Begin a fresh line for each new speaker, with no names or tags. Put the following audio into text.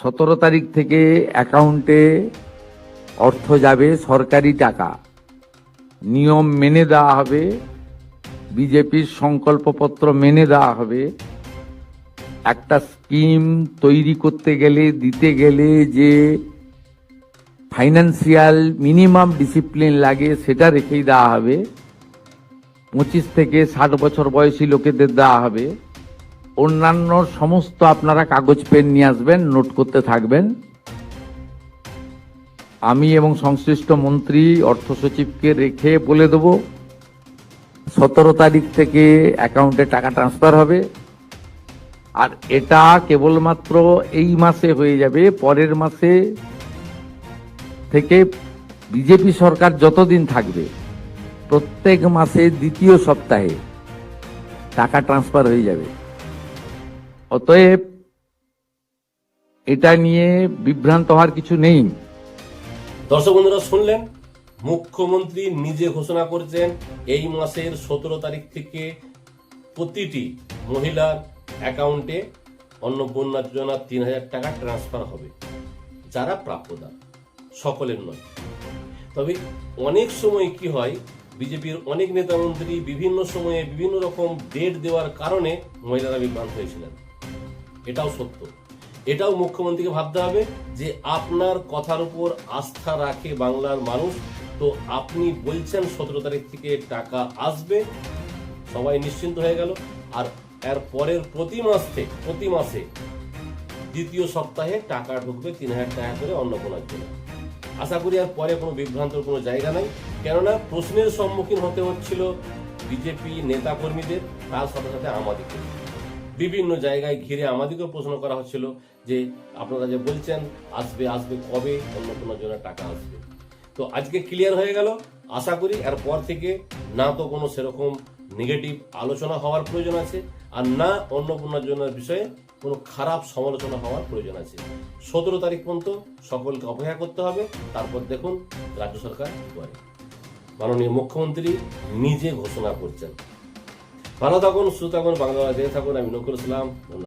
17 তারিখ থেকে অ্যাকাউন্টে অর্থ যাবে, সরকারি টাকা, নিয়ম মেনে দেওয়া হবে, বিজেপির সংকল্পপত্র মেনে দেওয়া হবে। একটা স্কিম তৈরি করতে গেলে, দিতে গেলে যে ফাইন্যান্সিয়াল মিনিমাম ডিসিপ্লিন লাগে সেটা রেখেই দেওয়া হবে। 25 থেকে 60 বছর বয়সী লোকেদের দেওয়া হবে। অন্যান্য সমস্ত আপনারা কাগজ পেন নিয়ে আসবেন, নোট করতে থাকবেন। আমি এবং সংশ্লিষ্ট মন্ত্রী অর্থ সচিবকে রেখে বলে দেব 17 তারিখ থেকে অ্যাকাউন্টে টাকা ট্রান্সফার হবে। আর এটা কেবলমাত্র এই মাসে হয়ে যাবে, পরের মাসে থেকে বিজেপি সরকার যতদিন থাকবে প্রত্যেক মাসে দ্বিতীয় সপ্তাহে টাকা ট্রান্সফার হয়ে যাবে। অতএব এটা নিয়ে বিভ্রান্ত হওয়ার কিছু নেই।
দর্শক বন্ধুরা, শুনলেন মুখ্যমন্ত্রী নিজে ঘোষণা করছেন এই মাসের 17 তারিখ থেকে প্রতিটি মহিলার অ্যাকাউন্টে অন্নপূর্ণা যোজনা 3000 টাকা ট্রান্সফার হবে, যারা প্রাপ্যতা, সকলের নয়। তবে অনেক সময় কি হয়, বিজেপির অনেক নেতা মন্ত্রী বিভিন্ন সময়ে বিভিন্ন রকম ডেট দেওয়ার কারণে মহিলারা বিভ্রান্ত হয়েছিলেন। এটাও সত্য। এটাও মুখ্যমন্ত্রীকে ভাবতে হবে যে আপনার কথার উপর আস্থা রাখে বাংলার মানুষ, তো আপনি বলছেন 17 তারিখ থেকে টাকা আসবে, সবাই নিশ্চিন্ত হয়ে গেল। আর এর পরের প্রতি মাসে দ্বিতীয় সপ্তাহে টাকা ঢুকবে 3000 টাকা করে অন্নপূর্ণার জন্য। আশা করি আর পরে কোনো বিভ্রান্তর কোনো জায়গা নাই, কেননা প্রশ্নের সম্মুখীন হতে হচ্ছিল বিজেপি নেতা কর্মীদের, তার সাথে সাথে আমাদেরকে বিভিন্ন জায়গায় ঘিরে আমাদেরকেও প্রশ্ন করা হচ্ছিল যে আপনারা যে বলছেন আসবে কবে অন্নপূর্ণার জন্য টাকা আসবে। তো আজকে ক্লিয়ার হয়ে গেল। আশা করি এরপর থেকে না তো কোনো সেরকম নেগেটিভ আলোচনা হওয়ার প্রয়োজন আছে, আর না অন্নপূর্ণার জন্য বিষয়ে কোনো খারাপ সমালোচনা হওয়ার প্রয়োজন আছে। 17 তারিখ পর্যন্ত সকলকে অপেক্ষা করতে হবে, তারপর দেখুন রাজ্য সরকার কি করে। মাননীয় মুখ্যমন্ত্রী নিজে ঘোষণা করছেন। ভালো থাকুন, সুস্থ থাকুন, বাংলা দেখে থাকুন। আমি নকুল ইসলাম।